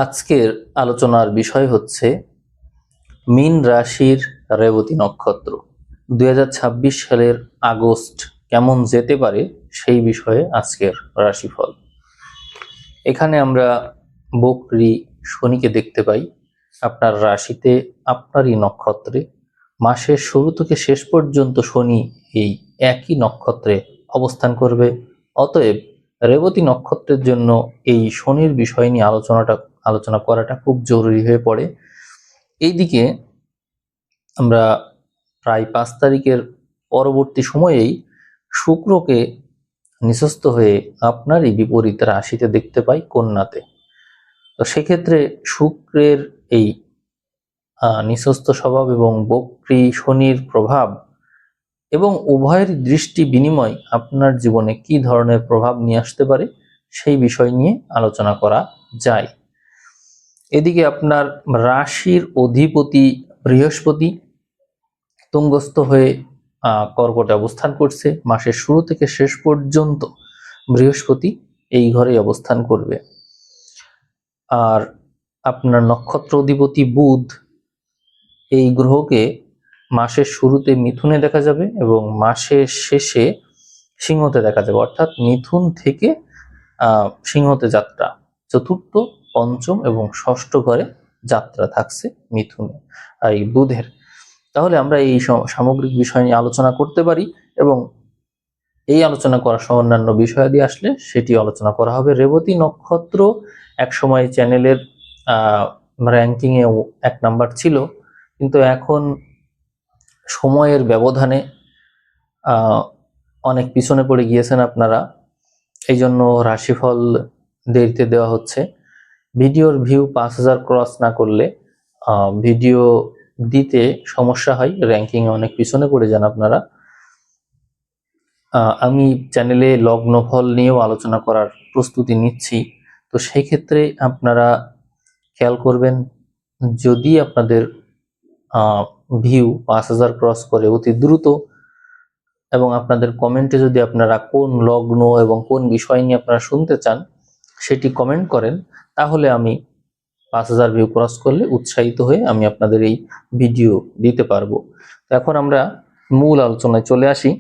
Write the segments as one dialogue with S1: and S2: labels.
S1: আজকের আলোচনার বিষয় হচ্ছে মীন রাশির রেবতী নক্ষত্র 2026 সালের আগস্ট কেমন যেতে পারে সেই বিষয়ে আজকের রাশিফল। এখানে আমরা বকরি শনিকে দেখতে পাই আপনার রাশিতে, আপনারই নক্ষত্রে। মাসের শুরু থেকে শেষ পর্যন্ত শনি এই একই নক্ষত্রে অবস্থান করবে। অতএব রেবতী নক্ষত্রের জন্য এই শনির বিষয় নিয়ে আলোচনা করাটা খুব জরুরি হয়ে পড়ে। এইদিকে আমরা প্রায় 5 তারিখের পরবর্তী সময়েই শুক্রকে নিঃস্ত হয়ে আপনারই বিপরীত রাশিতে দেখতে পাই, কন্যাতে। তো সেক্ষেত্রে শুক্রের এই নিঃস্ত স্বভাব এবং বক্রী শনির প্রভাব এবং উভয়ের দৃষ্টি বিনিময় আপনার জীবনে কি ধরনের প্রভাব নিয়ে আসতে পারে সেই বিষয় নিয়ে আলোচনা করা যায়। এদিকে আপনার রাশির অধিপতি বৃহস্পতি তুঙ্গস্থ হয়ে কর্কটে অবস্থান করছে। মাসের শুরু থেকে শেষ পর্যন্ত বৃহস্পতি এই ঘরেই অবস্থান করবে। আর আপনার নক্ষত্র অধিপতি বুধ, এই গ্রহকে মাসের শুরুতে মিথুনে দেখা যাবে এবং মাসের শেষে সিংহতে দেখা যাবে। অর্থাৎ মিথুন থেকে সিংহতে যাত্রা, চতুর্থ, পঞ্চম এবং ষষ্ঠ ঘরে যাত্রা থাকছে মিথুনে এই বুধের। তাহলে আমরা এই সামগ্রিক বিষয় নিয়ে আলোচনা করতে পারি এবং এই আলোচনা করার সহ অন্যান্য বিষয়াদি আসলে সেটি আলোচনা করা হবে। রেবতী নক্ষত্র একসময় চ্যানেলের র্যাঙ্কিংয়ে 1 নাম্বার ছিল, কিন্তু এখন সময়ের ব্যবধানে অনেক পিছনে পড়ে গিয়েছেন আপনারা। এই জন্য রাশিফল দেরিতে দেওয়া হচ্ছে। ভিডিওর ভিউ 5000 ক্রস না করলে ভিডিও দিতে সমস্যা হয়, র্যাঙ্কিংয়ে অনেক পিছনে পড়ে যান আপনারা। আমি চ্যানেলে লগ্নফল নিয়েও আলোচনা করার প্রস্তুতি নিচ্ছি। তো সেই ক্ষেত্রে আপনারা খেয়াল করবেন, যদি আপনাদের ভিউ 5000 ক্রস করে অতি দ্রুত এবং আপনাদের কমেন্টে যদি আপনারা কোন লগ্ন এবং কোন বিষয় নিয়ে আপনারা শুনতে চান সেটি কমেন্ট করেন, তাহলে আমি 5000 ভিউ ক্রস করলে উৎসাহিত হয়ে আমি আপনাদের এই ভিডিও দিতে পারবো। এখন আমরা মূল আলোচনায় চলে আসি।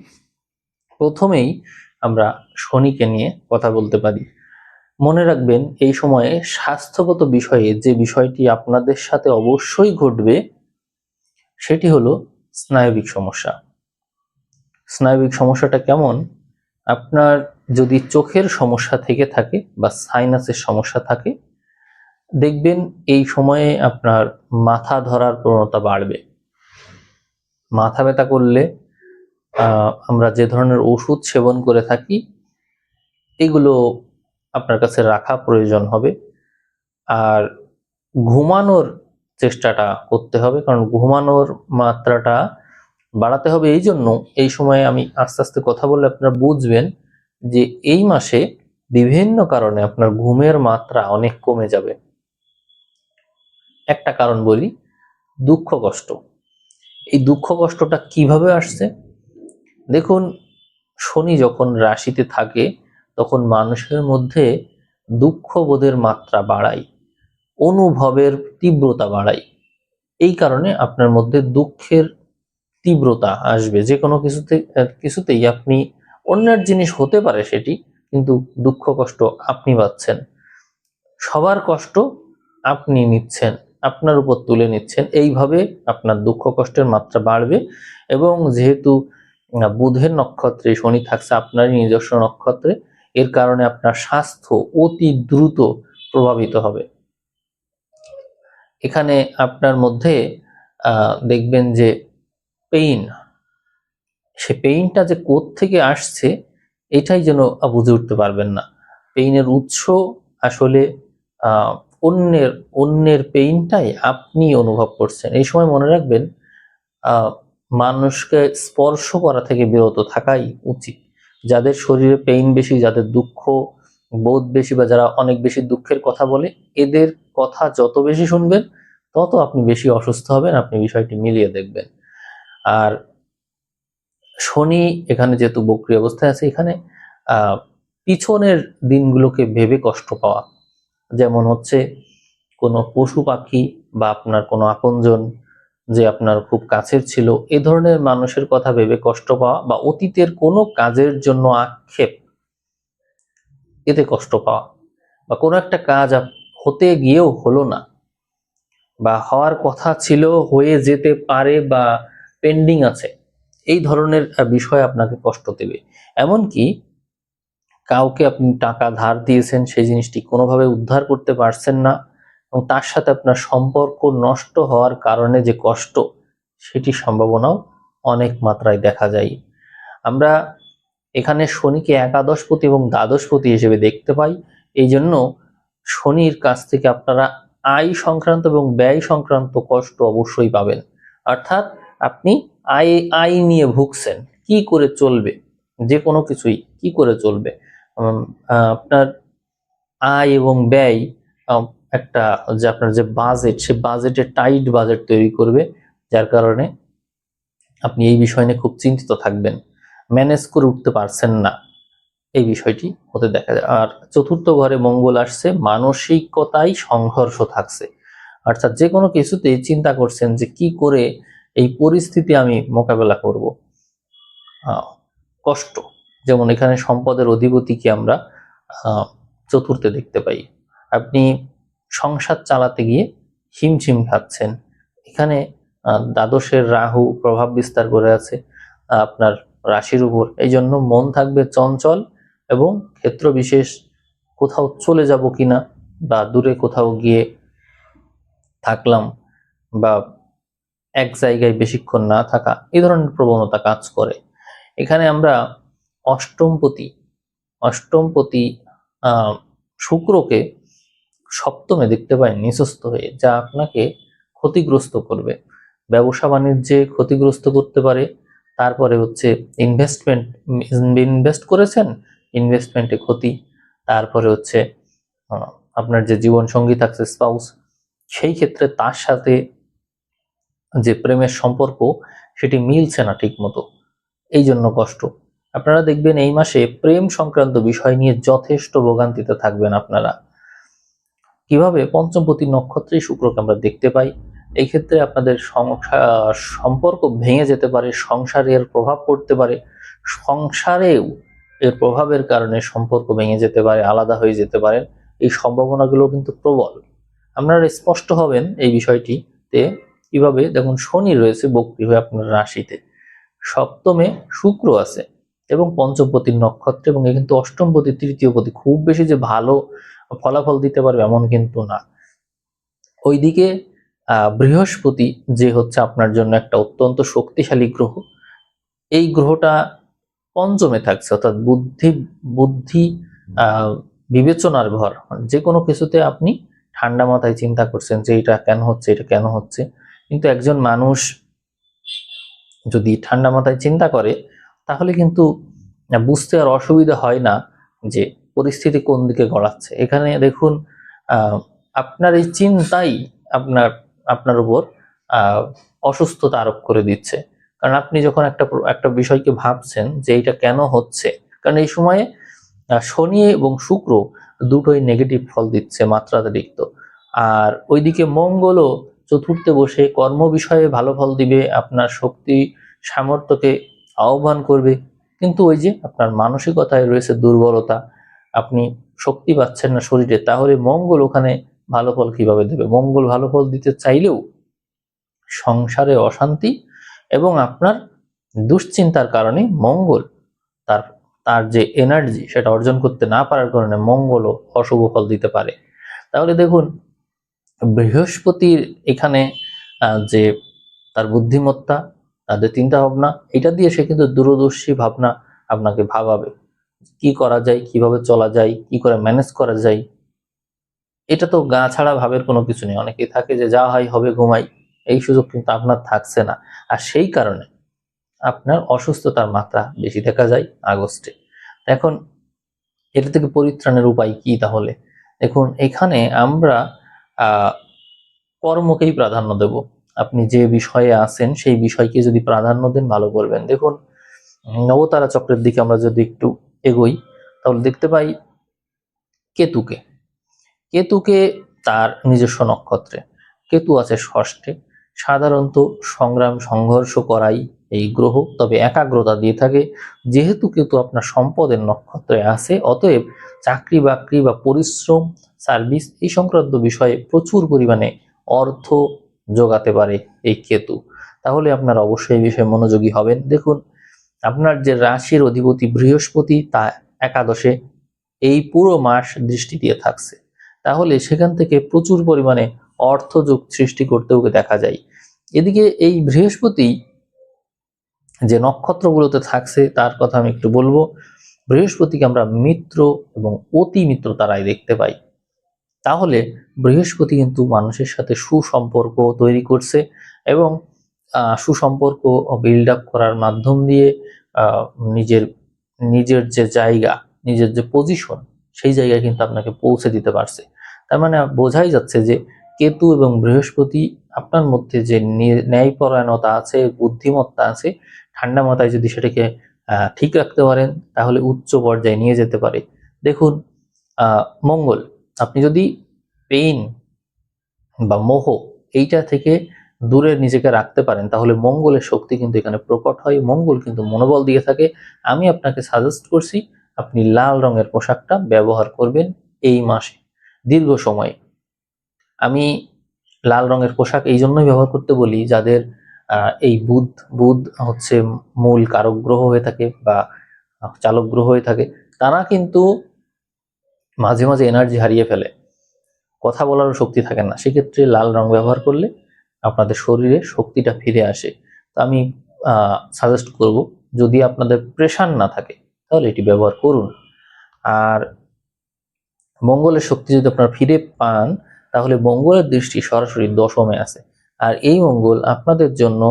S1: প্রথমেই আমরা শনিকে নিয়ে কথা বলতে পারি। মনে রাখবেন, এই সময়ে স্বাস্থ্যগত বিষয়ে যে বিষয়টি আপনাদের সাথে অবশ্যই ঘটবে সেটি হলো স্নায়বিক সমস্যা। স্নায়বিক সমস্যাটা কেমন? আপনার যদি চোখের সমস্যা থেকে থাকে বা সাইনাসের সমস্যা থাকে, দেখবেন এই সময়ে আপনার মাথা ধরার প্রবণতা বাড়বে। মাথা ব্যথা করলে আমরা যে ধরনের ওষুধ সেবন করে থাকি এগুলো আপনার কাছে রাখা প্রয়োজন হবে। আর ঘুমানোর চেষ্টাটা করতে হবে, কারণ ঘুমানোর মাত্রাটা বাড়াতে হবে। এই জন্য এই সময়ে আমি আস্তে আস্তে কথা বললে আপনারা বুঝবেন যে এই মাসে বিভিন্ন কারণে আপনার ঘুমের মাত্রা অনেক কমে যাবে। একটা কারণ বলি, দুঃখ কষ্ট। এই দুঃখ কষ্টটা কিভাবে আসছে? দেখুন, শনি যখন রাশিতে থাকে তখন মানুষের মধ্যে দুঃখবোধের মাত্রা বাড়ায়, অনুভবের তীব্রতা বাড়ায়। এই কারণে আপনার মধ্যে দুঃখের তীব্রতা আসবে। যে কোনো কিছুতেই আপনি, অন্যের জিনিস হতে পারে সেটি, কিন্তু দুঃখ কষ্ট আপনি পাচ্ছেন। সবার কষ্ট আপনি নিচ্ছেন, আপনার উপর তুলে নিচ্ছেন। এইভাবে আপনার দুঃখ কষ্টের মাত্রা বাড়বে। এবং যেহেতু বুধের নক্ষত্রে শনি থাকছে আপনার নিজস্ব নক্ষত্রে, এর কারণে আপনার স্বাস্থ্য অতি দ্রুত প্রভাবিত হবে। এখানে আপনার মধ্যে দেখবেন যে পেইন, সে পেইনটা যে কোত্থেকে আসছে এটাই যেন বুঝে উঠতে পারবেন না। পেইনের উৎস আসলে অন্যের পেইনটাই আপনি অনুভব করছেন। এই সময় মনে রাখবেন, মানুষকে স্পর্শ করা থেকে বিরত থাকাই উচিত। যাদের শরীরে পেইন বেশি, যাদের দুঃখ বোধ বেশি, বা যারা অনেক বেশি দুঃখের কথা বলে, এদের কথা যত বেশি শুনবেন তত আপনি বেশি অসুস্থ হবেন। আপনি বিষয়টি মিলিয়ে দেখবেন। আর শনি এখানে যেহেতু বক্রী অবস্থায় আছে, এখানে পিছনের দিনগুলোকে ভেবে কষ্ট পাওয়া, যেমন হচ্ছে কোনো পশু পাখি বা আপনার কোনো আপনজন যে আপনার খুব কাছের ছিল, এ ধরনের মানুষের কথা ভেবে কষ্ট পাওয়া বা অতীতের কোনো কাজের জন্য আক্ষেপ, এতে কষ্ট পাওয়া, বা কোনো একটা কাজ হতে গিয়েও হলো না বা হওয়ার কথা ছিল, হয়ে যেতে পারে বা পেন্ডিং আছে, এই ধরনের বিষয় আপনাকে কষ্ট দেবে। এমনকি কাউকে আপনি টাকা ধার দিয়েছেন, সেই জিনিসটি কোনোভাবে উদ্ধার করতে পারছেন না এবং তার সাথে আপনার সম্পর্ক নষ্ট হওয়ার কারণে যে কষ্ট, সেটির সম্ভাবনাও অনেক মাত্রায় দেখা যায়। আমরা এখানে শনিকে একাদশপতি এবং দ্বাদশপতি হিসেবে দেখতে পাই। এই জন্য শনির কাছ থেকে আপনারা আয় সংক্রান্ত এবং ব্যয় সংক্রান্ত কষ্ট অবশ্যই পাবেন। অর্থাৎ আপনি আয় নিয়ে ভুগছেন, কি করে চলবে, যে কোনো কিছুই কি করে চলবে, আপনার আয় এবং ব্যয়, একটা যে আপনার যে বাজেট, সে বাজেটে টাইট বাজেট তৈরি করবে, যার কারণে আপনি এই বিষয় নিয়ে খুব চিন্তিত থাকবেন, ম্যানেজ করে উঠতে পারছেন না, এই বিষয়টি হতে দেখা যায়। আর চতুর্থ ঘরে মঙ্গল আসছে, মানসিকতায় সংঘর্ষ থাকছে, অর্থাৎ যে কোনো কিছুতেই চিন্তা করছেন যে কি করে এই পরিস্থিতি আমি মোকাবেলা করব। কষ্ট, যেমন এখানে সম্পদের অধিপতিকে আমরা চতুর্থে দেখতে পাই। আপনি সংসার চালাতে গিয়ে হিমশিম খাচ্ছেন। এখানে দ্বাদশের রাহু প্রভাব বিস্তার করে আছে আপনার রাশির উপর, এই জন্য মন থাকবে চঞ্চল এবং ক্ষেত্র বিশেষ কোথাও চলে যাব কিনা বা দূরে কোথাও গিয়ে থাকলাম বা এক জায়গায় বেশিক্ষণ না থাকা, এই ধরনের প্রবণতা কাজ করে। এখানে আমরা অষ্টমপতি শুক্রকে সপ্তমে দেখতে পাই নিচস্থ হয়ে, যা আপনাকে ক্ষতিগ্রস্ত করবে, ব্যবসা বাণিজ্যে ক্ষতিগ্রস্ত করতে পারে। তারপরে হচ্ছে ইনভেস্ট করেছেন, ইনভেস্টমেন্টে ক্ষতি। তারপরে হচ্ছে আপনার যে জীবন সঙ্গী থাকছে, স্পাউস, সেই ক্ষেত্রে তার সাথে যে প্রেমের সম্পর্ক, সেটি মিলছে না ঠিক মতো, এই জন্য কষ্ট। আপনারা দেখবেন এই মাসে প্রেম সংক্রান্ত বিষয় নিয়ে যথেষ্ট ভোগান্তিতে থাকবেন আপনারা। কিভাবে? পঞ্চমপতি নক্ষত্রে শুক্রকে আমরা দেখতে পাই। এই ক্ষেত্রে আপনাদের সম্পর্ক ভেঙে যেতে পারে, সংসারের প্রভাব পড়তে পারে, সংসারেও এর প্রভাবের কারণে সম্পর্ক ভেঙে যেতে পারে, আলাদা হয়ে যেতে পারেন, এই সম্ভাবনাগুলো কিন্তু প্রবল। আপনারা স্পষ্ট হবেন এই বিষয়টিতে কিভাবে? দেখুন, শনি রয়েছে বক্রী হয়ে আপনার রাশিতে, সপ্তমে শুক্র আছে এবং পঞ্চমপতির নক্ষত্রে, এবং কিন্তু অষ্টমপতি তৃতীয়পতি, খুব বেশি যে ভালো ফলাফল দিতে পারবে এমন কিন্তু না। ওইদিকে বৃহস্পতি, যে হচ্ছে আপনার জন্য একটা অত্যন্ত শক্তিশালী গ্রহ, এই গ্রহটা পঞ্চমে থাকছে, অর্থাৎ বুদ্ধি বিবেচনার ঘর। যে কোনো কিছুতে আপনি ঠান্ডা মাথায় চিন্তা করছেন যে এটা কেন হচ্ছে, এটা কেন হচ্ছে। কিন্তু একজন মানুষ যদি ঠান্ডা মাথায় চিন্তা করে, তাহলে কিন্তু বুঝতে আর অসুবিধা হয় না যে পরিস্থিতি কোন দিকে গড়াচ্ছে। এখানে দেখুন, আপনার এই চিন্তাই আপনার উপর অসুস্থতা আরোপ করে দিচ্ছে। কারণ আপনি যখন একটা বিষয়কে ভাবছেন যে এটা কেন হচ্ছে, কারণ এই সময়ে শনি এবং শুক্র দুটোই নেগেটিভ ফল দিচ্ছে মাত্রাতিরিক্ত। আর ওইদিকে মঙ্গলও চতুর্থে বসে কর্ম বিষয়ে ভালো ফল দিবে, আপনার শক্তি সামর্থ্যকে আহ্বান করবে। কিন্তু ওই যে আপনার মানসিকতায় রয়েছে দুর্বলতা, আপনি শক্তি পাচ্ছেন না শরীরে, তাহলে মঙ্গল ওখানে ভালো ফল কিভাবে দেবে? মঙ্গল ভালো ফল দিতে চাইলেও সংসারে অশান্তি এবং আপনার দুশ্চিন্তার কারণে মঙ্গল তার তার যে এনার্জি, সেটা অর্জন করতে না পারার কারণে মঙ্গলও অশুভ ফল দিতে পারে। তাহলে দেখুন, বৃহস্পতির এখানে যে তার বুদ্ধিমত্তা, তাদের চিন্তা ভাবনা, এটা দিয়ে সে কিন্তু দূরদর্শী ভাবনা আপনাকে ভাবাবে, কি করা যায়, কিভাবে চলা যায়, কি করে ম্যানেজ করা যায়। এটা তো গা ছাড়া ভাবের কোনো কিছু নেই। অনেকেই থাকে যে যা হয় হবে, ঘুমাই, এই সুযোগ কিন্তু আপনার থাকছে না। আর সেই কারণে আপনার অসুস্থতার মাত্রা বেশি দেখা যায় আগস্টে। এখন এটা থেকে পরিত্রাণের উপায় কি তাহলে? দেখুন, এখানে আমরা কর্মকেই প্রাধান্য দেব। আপনি যে বিষয়ে আছেন সেই বিষয়কে যদি প্রাধান্য দেন, ভালো করবেন। দেখুন, নবতারা চক্রের দিকে আমরা যদি একটু এগোই, তাহলে দেখতে পাই কেতুকে তার নিজস্ব নক্ষত্রে, কেতু আছে ষষ্ঠে। সাধারণত সংগ্রাম সংঘর্ষ করাই এই গ্রহ, তবে একাগ্রতা দিয়ে থাকে। যেহেতু কেতু আপনার সম্পদের নক্ষত্রে আছে, অতএব চাকরি বাকরি বা পরিশ্রম, সার্ভিস এই সংক্রান্ত বিষয়ে প্রচুর পরিমাণে অর্থ যোগাতে পারে এই কেতু। তাহলে আপনারা অবশ্যই এই বিষয়ে মনোযোগী হবেন। দেখুন, আপনার যে রাশির অধিপতি বৃহস্পতি, তা একাদশে এই পুরো মাস দৃষ্টি দিয়ে থাকছে। তাহলে সেখান থেকে প্রচুর পরিমাণে অর্থযোগ সৃষ্টি করতেও দেখা যায়। এদিকে এই বৃহস্পতি যে নক্ষত্রগুলোতে থাকছে তার কথা আমি একটু বলবো। বৃহস্পতিকে আমরা মিত্র এবং অতি মিত্র তারাই দেখতে পাই। তাহলে বৃহস্পতি কিন্তু মানুষের সাথে সুসম্পর্ক তৈরি করছে এবং সুসম্পর্ক বিল্ড আপ করার মাধ্যম দিয়ে নিজের নিজের যে জায়গা, নিজের যে পজিশন, সেই জায়গায় কিন্তু আপনাকে পৌঁছে দিতে পারছে। তার মানে বোঝাই যাচ্ছে যে কেতু এবং বৃহস্পতি আপনার মধ্যে যে ন্যায়পরায়ণতা আছে, বুদ্ধিমত্তা আছে, ঠান্ডা মাথায় যদি সেটাকে ঠিক রাখতে পারেন তাহলে উচ্চ পর্যায়ে নিয়ে যেতে পারে। দেখুন, মঙ্গল, আপনি যদি পেইন বা মোহ এইটা থেকে দূরে নিজেকে রাখতে পারেন তাহলে মঙ্গলের শক্তি কিন্তু এখানে প্রকট হয়। মঙ্গল কিন্তু মনোবল দিয়ে থাকে। আমি আপনাকে সাজেস্ট করছি আপনি লাল রঙের পোশাকটা ব্যবহার করবেন এই মাসে দীর্ঘ সময়। আমি লাল রঙের পোশাক এই জন্যই ব্যবহার করতে বলি, যাদের এই বুধ বুধ হচ্ছে মূল কারক গ্রহ হয়ে থাকে বা চালক গ্রহ হয়ে থাকে, তারা কিন্তু মাঝে মাঝে এনার্জি হারিয়ে ফেলে, কথা বলারও শক্তি থাকে না। সেক্ষেত্রে লাল রং ব্যবহার করলে আপনাদের শরীরে শক্তিটা ফিরে আসে। তো আমি সাজেস্ট করব, যদি আপনাদের প্রেশার না থাকে তাহলে এটি ব্যবহার করুন। আর মঙ্গলের শক্তি যদি আপনারা ফিরে পান তাহলে মঙ্গলের দৃষ্টি সরাসরি দশমে আছে। আর এই মঙ্গল আপনাদের জন্য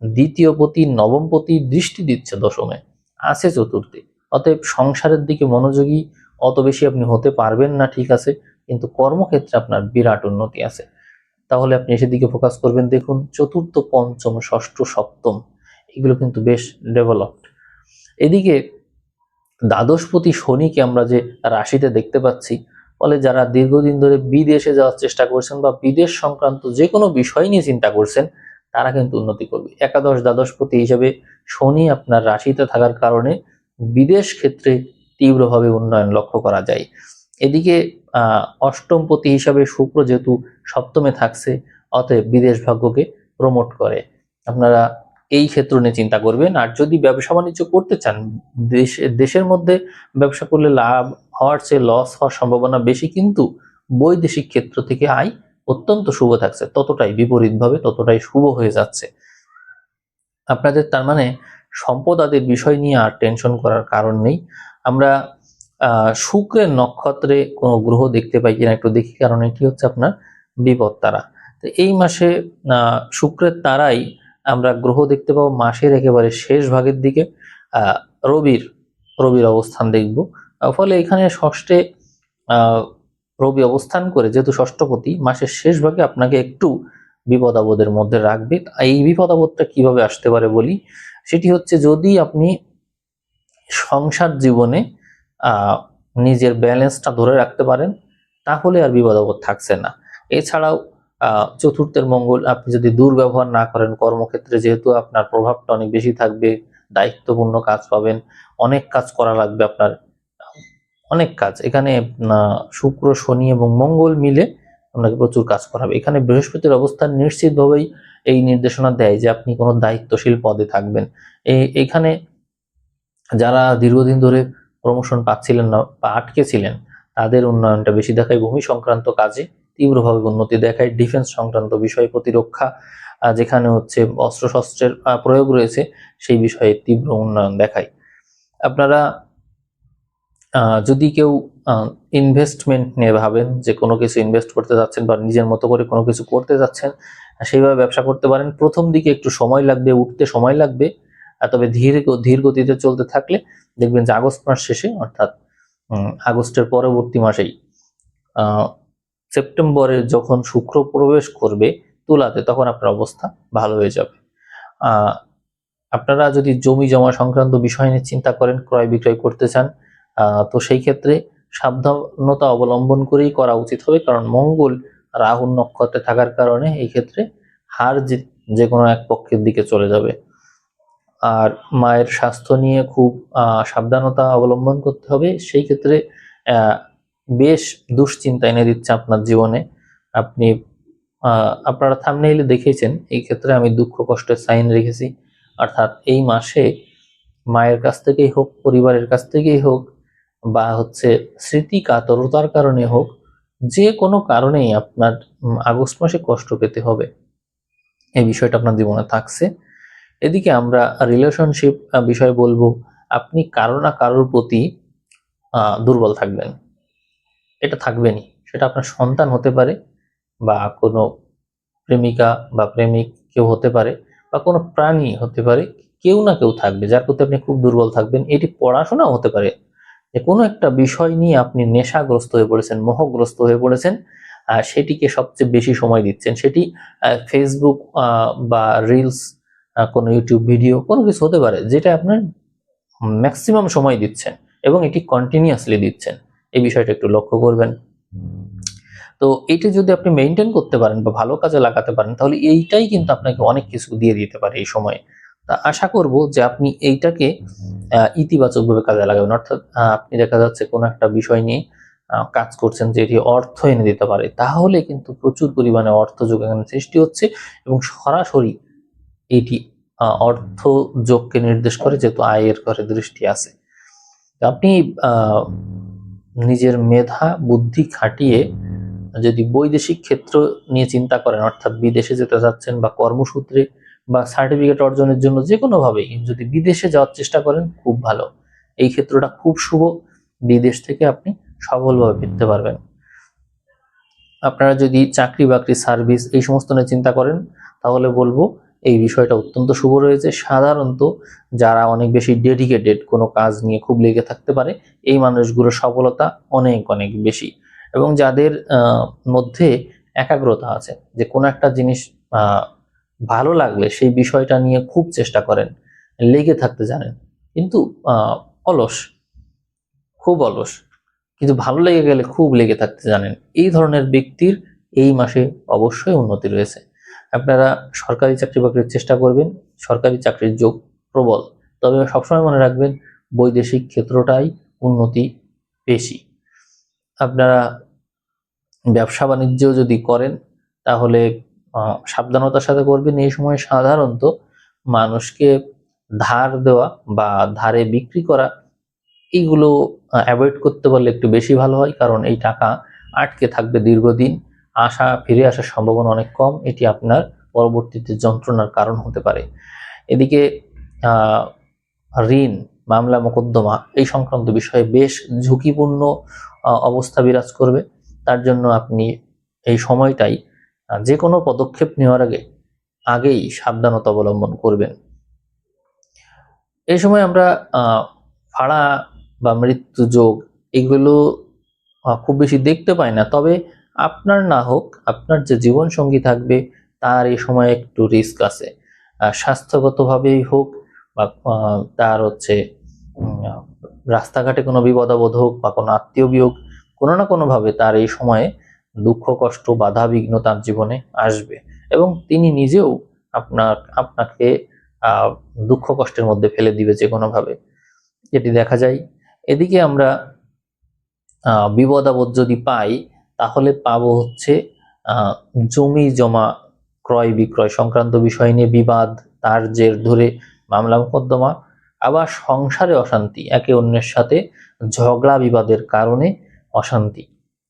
S1: দ্বিতীয় পতি, নবম পতি দৃষ্টি দিচ্ছে দশমে, আছে চতুর্থে। অতএব সংসারের দিকে মনোযোগী অত বেশি আপনি হতে পারবেন না, ঠিক আছে, কিন্তু কর্মক্ষেত্রে আপনার বিরাট উন্নতি আছে। তাহলে আপনি সেদিকে ফোকাস করবেন। দেখুন, চতুর্থ, পঞ্চম, ষষ্ঠ, সপ্তম এগুলো কিন্তু বেশ ডেভেলপড। এদিকে দ্বাদশপতি শনিকে আমরা যে রাশিতে দেখতে পাচ্ছি, ফলে যারা দীর্ঘদিন ধরে বিদেশে যাওয়ার চেষ্টা করছেন বা বিদেশ সংক্রান্ত যে কোনো বিষয় নিয়ে চিন্তা করছেন, তারা কিন্তু উন্নতি করবে। একাদশ দ্বাদশপতি হিসেবে শনি আপনার রাশিতে থাকার কারণে বিদেশ ক্ষেত্রে তীব্রভাবে উন্নয়ন লক্ষ্য করা যায়। এদিকে অষ্টমপতি হিসাবে শুক্র যেহেতু সপ্তমে থাকছে, অতএব বিদেশ ভাগ্যকে প্রমোট করে। আপনারা এই ক্ষেত্র নিয়ে চিন্তা করবেন। আর যদি ব্যবসা বাণিজ্য করতে চান, দেশের মধ্যে ব্যবসা করলে লাভ হওয়ার চেয়ে লস হওয়ার সম্ভাবনা বেশি, কিন্তু বৈদেশিক ক্ষেত্র থেকে আয় অত্যন্ত শুভ থাকছে, ততটাই বিপরীতভাবে ততটাই শুভ হয়ে যাচ্ছে আপনাদের। তার মানে সম্পদ আদির বিষয় নিয়ে আর টেনশন করার কারণ নেই। আমরা শুক্রের নক্ষত্রে কোনো গ্রহ দেখতে পাই কিনা একটু দেখি, কারণ এটি হচ্ছে আপনার বিপদ তারা। তো এই মাসে শুক্রের তারাই আমরা গ্রহ দেখতে পাবো মাসের একেবারে শেষ ভাগের দিকে। রবির অবস্থান দেখব। ফলে এখানে ষষ্ঠে রবি অবস্থান করে, যেহেতু ষষ্ঠপতি, মাসের শেষ ভাগে আপনাকে একটু বিপদ আপদের মধ্যে রাখবে। এই বিপদ আপদটা কিভাবে আসতে পারে বলি, সেটি হচ্ছে যদি আপনি সংসার জীবনে নিজের ব্যালেন্সটা ধরে রাখতে পারেন তাহলে আর বিপদ আপদ থাকছে না। এছাড়াও চতুর্থের মঙ্গল আপনি যদি দুর্ব্যবহার না করেন কর্মক্ষেত্রে, যেহেতু আপনার প্রভাবটা অনেক বেশি থাকবে, দায়িত্বপূর্ণ কাজ পাবেন, অনেক কাজ করা লাগবে আপনার, অনেক কাজ। এখানে শুক্র, শনি এবং মঙ্গল মিলে আপনাকে প্রচুর কাজ করাবে। এখানে বৃহস্পতির অবস্থান নিশ্চিতভাবেই এই নির্দেশনা দেয় যে আপনি কোনো দায়িত্বশীল পদে থাকবেন। এখানে যারা দীর্ঘদিন ধরে প্রমোশন পাচ্ছিলেন না বা আটকে ছিলেন, তাদের উন্নয়নটা বেশি দেখায়। ভূমি সংক্রান্ত কাজে তীব্রভাবে উন্নতি দেখায়। ডিফেন্স সংক্রান্ত বিষয়, প্রতিরক্ষা, যেখানে হচ্ছে অস্ত্রশস্ত্রের প্রয়োগ রয়েছে, সেই বিষয়ে তীব্র উন্নয়ন দেখায়। আপনারা যদি কেউ ইনভেস্টমেন্ট নিয়ে ভাবেন যে কোনো কিছু ইনভেস্ট করতে যাচ্ছেন বা নিজের মতো করে কোনো কিছু করতে যাচ্ছেন, সেইভাবে ব্যবসা করতে পারেন। প্রথম দিকে একটু সময় লাগবে, উঠতে সময় লাগবে, তবে ধীর গতিতে চলতে থাকলে দেখবেন যে আগস্ট মাস শেষে, অর্থাৎ আগস্টের পরবর্তী মাসেই সেপ্টেম্বরে যখন শুক্র প্রবেশ করবে তুলাতে, তখন আপনার অবস্থা ভালো হয়ে যাবে। আপনারা যদি জমি জমা সংক্রান্ত বিষয় নিয়ে চিন্তা করেন, ক্রয় বিক্রয় করতে চান, তো সেই ক্ষেত্রে সাবধানতা অবলম্বন করেই করা উচিত হবে, কারণ মঙ্গল রাহুর নক্ষত্রে থাকার কারণে এই ক্ষেত্রে হার জিত যে কোনো এক পক্ষের দিকে চলে যাবে। আর মায়ের স্বাস্থ্য নিয়ে খুব সাবধানতা অবলম্বন করতে হবে। সেই ক্ষেত্রে বেশ দুশ্চিন্তা এনে দিচ্ছে আপনার জীবনে। আপনি আপনারা থাম্বনেইলে দেখেছেন, এই ক্ষেত্রে আমি দুঃখ কষ্টের সাইন রেখেছি। অর্থাৎ এই মাসে মায়ের কাছ থেকেই হোক, পরিবারের কাছ থেকেই হোক, বা হচ্ছে স্মৃতি কাতরতার কারণে হোক, যে কোনো কারণেই আপনার আগস্ট মাসে কষ্ট পেতে হবে, এই বিষয়টা আপনার জীবনে থাকছে। এদিকে আমরা রিলেশনশিপ বিষয়ে বলবো, আপনি কারো না কারোর প্রতি দুর্বল থাকবেন, এটা থাকবেনই। সেটা আপনার সন্তান হতে পারে, বা কোনো প্রেমিকা বা প্রেমিক কেউ হতে পারে, বা কোনো প্রাণী হতে পারে। কেউ না কেউ থাকবে যার প্রতি আপনি খুব দুর্বল থাকবেন। এটি পড়াশোনাও হতে পারে, যে কোনো একটা বিষয় নিয়ে আপনি নেশাগ্রস্ত হয়ে পড়েছেন, মোহগ্রস্ত হয়ে পড়েছেন, সেটিকে সবচেয়ে বেশি সময় দিচ্ছেন। সেটি ফেসবুক বা রিলস, কোনো ইউটিউব ভিডিও, কোনো কিছু হতে পারে, যেটা আপনার ম্যাক্সিমাম সময় দিচ্ছেন এবং এটি কন্টিনিউয়াসলি দিচ্ছেন। এই বিষয়টা একটু লক্ষ্য করবেন। তো এইটা যদি আপনি মেনটেন করতে পারেন বা ভালো কাজে লাগাতে পারেন, তাহলে এইটাই কিন্তু আপনাকে অনেক কিছু দিয়ে দিতে পারে এই সময়ে। তা আশা করব যে আপনি এইটাকে ইতিবাচকভাবে কাজে লাগাবেন। অর্থাৎ আপনি দেখা যাচ্ছে কোনো একটা বিষয় নিয়ে কাজ করছেন যে এটি অর্থ এনে দিতে পারে, তাহলে কিন্তু প্রচুর পরিমাণে অর্থ যোগ এখানে সৃষ্টি হচ্ছে এবং সরাসরি এটি অর্থ যোগকে নির্দেশ করে, যেহেতু আয়ের ঘরে দৃষ্টি আছে। আপনি নিজের মেধা বুদ্ধি খাটিয়ে যদি বৈদেশিক ক্ষেত্র নিয়ে চিন্তা করেন, অর্থাৎ বিদেশে যেতে যাচ্ছেন, বা কর্মসূত্রে বা সার্টিফিকেট অর্জনের জন্য যে কোনোভাবেই যদি বিদেশে যাওয়ার চেষ্টা করেন, খুব ভালো। এই ক্ষেত্রটা খুব শুভ, বিদেশ থেকে আপনি সফলভাবে ফিরতে পারবেন। আপনারা যদি চাকরি বাকরি, সার্ভিস, এই সমস্ত নিয়ে চিন্তা করেন, তাহলে বলবো এই বিষয়টা অত্যন্ত শুভ রয়েছে। সাধারণত যারা অনেক বেশি ডেডিকেটেড, কোনো কাজ নিয়ে খুব লেগে থাকতে পারে, এই মানুষগুলোর সফলতা অনেক অনেক বেশি। এবং যাদের মধ্যে একাগ্রতা আছে, যে কোনো একটা জিনিস ভালো লাগলে সেই বিষয়টা নিয়ে খুব চেষ্টা করেন, লেগে থাকতে জানেন, কিন্তু অলস, খুব অলস, কিন্তু ভালো লেগে গেলে খুব লেগে থাকতে জানেন, এই ধরনের ব্যক্তির এই মাসে অবশ্যই উন্নতি রয়েছে। আপনারা সরকারি চাকরি বাকরির চেষ্টা করবেন, সরকারি চাকরির যোগ প্রবল। তবে সবসময় মনে রাখবেন, বৈদেশিক ক্ষেত্রটাই উন্নতি বেশি। আপনারা ব্যবসা বাণিজ্য যদি করেন, তাহলে সাবধানতার সাথে করবেন। এই সময় সাধারণত মানুষকে ধার দেওয়া বা ধারে বিক্রি করা, এইগুলো অ্যাভয়েড করতে পারলে একটু বেশি ভালো হয়, কারণ এই টাকা আটকে থাকবে দীর্ঘদিন, ফিরে আসার সম্ভাবনা অনেক কম। এটি আপনার পরবর্তীতে যন্ত্রণার কারণ হতে পারে। এদিকে ঋণ, মামলা, মোকদ্দমা, এই সংক্রান্ত বিষয়ে বেশ ঝুঁকিপূর্ণ অবস্থা বিরাজ করবে। তার জন্য আপনি এই সময়টাই যে কোনো পদক্ষেপ নেওয়ার আগেই সাবধানতা অবলম্বন করবেন। এই সময় আমরা ফাড়া বা মৃত্যু যোগ, এগুলো খুব বেশি দেখতে পাই না। তবে আপনার না হোক, আপনার যে জীবন সঙ্গী থাকবে, তার এই সময় একটু রিস্ক আছে। স্বাস্থ্যগতভাবেই হোক, বা তার হচ্ছে রাস্তাঘাটে কোনো বিপদ আপদ হোক, বা কোনো আত্মীয় বিয়োগ, কোনো না কোনোভাবে তার এই সময়ে দুঃখ কষ্ট, বাধা বিঘ্ন তার জীবনে আসবে, এবং তিনি নিজেও আপনাকে দুঃখ কষ্টের মধ্যে ফেলে দিবে যে কোনোভাবে, যেটি দেখা যায়। এদিকে আমরা বিপদ আপদ যদি পাই, তাহলে পাবো হচ্ছে জমি জমা ক্রয় বিক্রয় সংক্রান্ত বিষয় নিয়ে বিবাদ, তার জের ধরে মামলা মোকদ্দমা, আবার সংসারে অশান্তি, একে অন্যের সাথে ঝগড়া বিবাদের কারণে অশান্তি।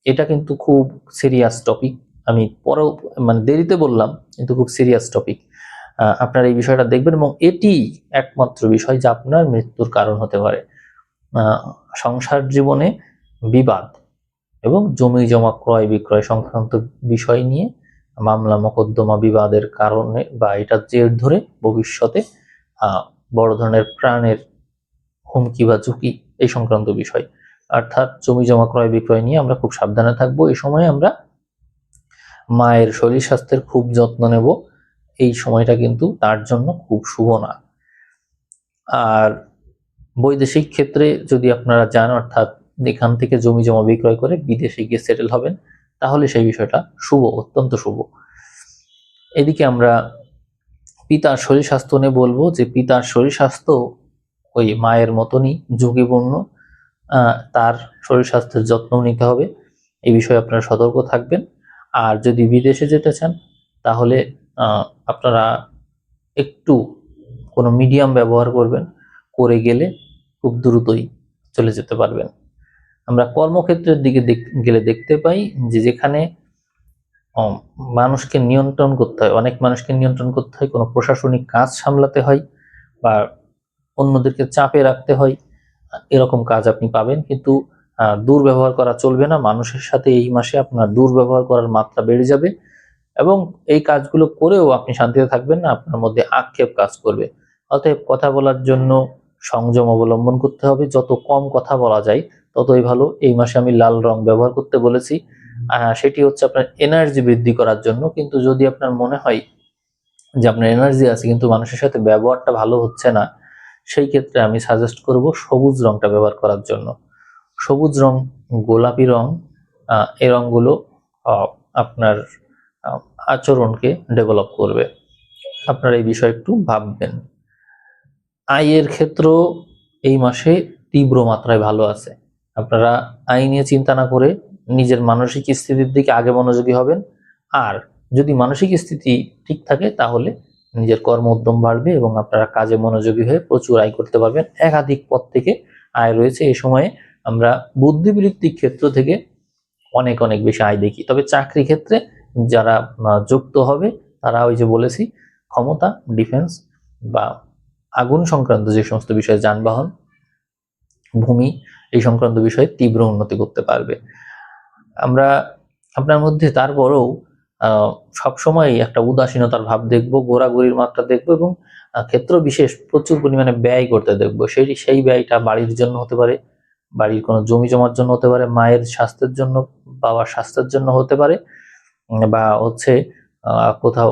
S1: এটা কিন্তু খুব সিরিয়াস টপিক। আমি পরেও দেরিতে বললাম, কিন্তু খুব সিরিয়াস টপিক। আপনার এই বিষয়টা দেখবেন, এবং এটি একমাত্র বিষয় যা আপনার মৃত্যুর কারণ হতে পারে। সংসার জীবনে বিবাদ এবং জমি জমা ক্রয় বিক্রয় সংক্রান্ত বিষয় নিয়ে মামলা মোকদ্দমা বিবাদের কারণে, বা এটা জের ধরে ভবিষ্যতে বড় ধরনের প্রাণের হুমকি বা ঝুঁকি, এই সংক্রান্ত বিষয়। অর্থাৎ জমি জমা ক্রয় বিক্রয় নিয়ে আমরা খুব সাবধানে থাকবো। এই সময় আমরা মায়ের শরীর স্বাস্থ্যের খুব যত্ন নেব। এই সময়টা কিন্তু তার জন্য খুব শুভ না। আর বৈদেশিক ক্ষেত্রে যদি আপনারা যান, অর্থাৎ এখান থেকে জমি জমা বিক্রয় করে বিদেশে গিয়ে সেটেল হবেন, তাহলে সেই বিষয়টা শুভ, অত্যন্ত শুভ। এদিকে আমরা পিতার শরীর স্বাস্থ্য নিয়ে বলবো যে পিতার শরীর স্বাস্থ্য ওই মায়ের মতনই ঝুঁকিপূর্ণ। তার শরীর স্বাস্থ্যের যত্ন নিতে হবে, এই বিষয়ে আপনারা সতর্ক থাকবেন। আর যদি বিদেশে যেতে চান তাহলে আপনারা একটু কোনো মিডিয়াম ব্যবহার করবেন, করে গেলে খুব দ্রুতই চলে যেতে পারবেন। আমরা কর্মক্ষেত্রের দিকে গেলে দেখতে পাই যে যেখানে মানুষকে নিয়ন্ত্রণ করতে হয়, অনেক মানুষকে নিয়ন্ত্রণ করতে হয়, কোনো প্রশাসনিক কাজ সামলাতে হয় বা অন্যদেরকে চাপে রাখতে হয়, এরকম কাজ আপনি পাবেন। কিন্তু দুর্ব্যবহার করা চলবে না মানুষের সাথে। এই মাসে আপনার দুর্ব্যবহার করার মাত্রা বেড়ে যাবে এবং এই কাজগুলো করেও আপনি শান্তিতে থাকবেন না, আপনার মধ্যে আক্ষেপ কাজ করবে। অতএব কথা বলার জন্য সংযম অবলম্বন করতে হবে, যত কম কথা বলা যায় ততই ভালো। এই মাসে আমি লাল রং ব্যবহার করতে বলেছি, সেটি হচ্ছে আপনার এনার্জি বৃদ্ধি করার জন্য। কিন্তু যদি আপনার মনে হয় যে আপনার এনার্জি আছে কিন্তু মানুষের সাথে ব্যবহারটা ভালো হচ্ছে না, সেই ক্ষেত্রে আমি সাজেস্ট করব সবুজ রংটা ব্যবহার করার জন্য। সবুজ রং, গোলাপি রং, এই রংগুলো আপনার আচরণকে ডেভেলপ করবে। আপনারা এই বিষয়ে একটু ভাববেন। আয়ের ক্ষেত্র এই মাসে তীব্র মাত্রায় ভালো আছে। আপনারা আয় নিয়ে চিন্তা না করে নিজের মানসিক স্থিতির দিকে আগে মনোযোগী হবেন। আর যদি মানসিক স্থিতি ঠিক থাকে তাহলে নিজের কর্ম উদ্যম বাড়বে এবং আপনারা কাজে মনোযোগী হয়ে প্রচুর আয় করতে পারবেন। একাধিক পথ থেকে আয় রয়েছে। এই সময়ে আমরা বুদ্ধিবৃত্তিক ক্ষেত্র থেকে অনেক অনেক বেশি আয় দেখি। তবে চাকরি ক্ষেত্রে যারা যুক্ত হবে তারা ওই যে বলেছি ক্ষমতা, ডিফেন্স বা আগুন সংক্রান্ত যে সমস্ত বিষয়ে, যানবাহন, ভূমি, এই সংক্রান্ত বিষয়ে তীব্র উন্নতি করতে পারবে। আমরা আপনার মধ্যে তারপরেও সবসময় একটা উদাসীনতার ভাব দেখব, ঘোরাঘুরির মাত্রা দেখব এবং ক্ষেত্র বিশেষ প্রচুর পরিমাণে ব্যয় করতে দেখব। সেই ব্যয়টা বাড়ির জন্য হতে পারে, বাড়ির কোনো জমি জমার জন্য হতে পারে, মায়ের স্বাস্থ্যের জন্য, বাবার স্বাস্থ্যের জন্য হতে পারে, বা হচ্ছে কোথাও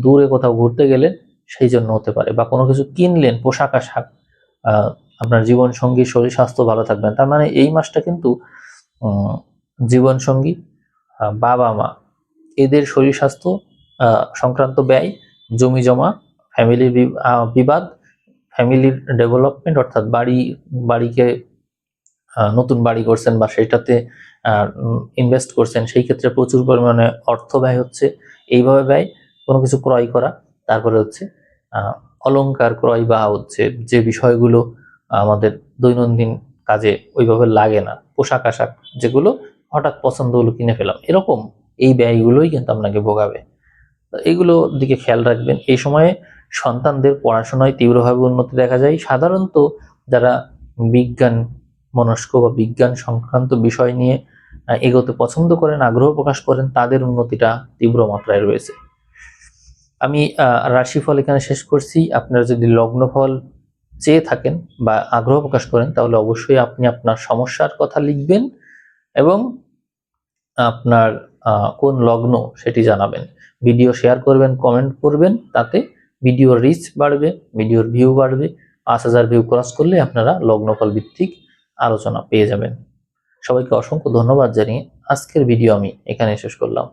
S1: দূরে কোথাও ঘুরতে গেলেন সেই জন্য হতে পারে, বা কোনো কিছু কিনলেন, পোশাক আশাক, আপনার জীবন সঙ্গী শরীর স্বাস্থ্য ভালো থাকবেন। তার মানে এই মাসটা কিন্তু জীবন সঙ্গী, বাবা মা, এদের শরীর স্বাস্থ্য সংক্রান্ত ব্যয়, জমি জমা, ফ্যামিলির বিবাদ, ফ্যামিলির ডেভেলপমেন্ট, অর্থাৎ বাড়িকে নতুন বাড়ি করছেন বা সেটাতে ইনভেস্ট করছেন, সেই ক্ষেত্রে প্রচুর পরিমাণে অর্থ ব্যয় হচ্ছে। এইভাবে ব্যয়, কোনো কিছু ক্রয় করা, তারপরে হচ্ছে অলংকার ক্রয় বা হচ্ছে যে বিষয়গুলো আমাদের দৈনন্দিন কাজে ওইভাবে লাগে না, পোশাক আশাক যেগুলো হঠাৎ পছন্দ হলো কিনে ফেলাম, এরকম এই ব্যয়গুলোই কিন্তু আপনাকে ভোগাবে। এগুলো দিকে খেয়াল রাখবেন। এই সময়ে সন্তানদের পড়াশোনায় তীব্রভাবে উন্নতি দেখা যায়। সাধারণত যারা বিজ্ঞান মনস্ক বা বিজ্ঞান সংক্রান্ত বিষয় নিয়ে এগোতে পছন্দ করেন, আগ্রহ প্রকাশ করেন, তাদের উন্নতিটা তীব্র মাত্রায় রয়েছে। আমি রাশিফল এখানে শেষ করছি। আপনারা যদি লগ্নফল চেয়ে থাকেন বা আগ্রহ প্রকাশ করেন তাহলে অবশ্যই আপনি আপনার সমস্যার কথা লিখবেন এবং আপনার কোন লগ্ন সেটি জানাবেন। ভিডিও শেয়ার করবেন, কমেন্ট করবেন, তাতে ভিডিওর রিচ বাড়বে, ভিডিওর ভিউ বাড়বে। 5000 ভিউ ক্রস করলে আপনারা লগ্নফল ভিত্তিক আলোচনা পেয়ে যাবেন। সবাইকে অসংখ্য ধন্যবাদ জানিয়ে আজকের ভিডিও আমি এখানে শেষ করলাম।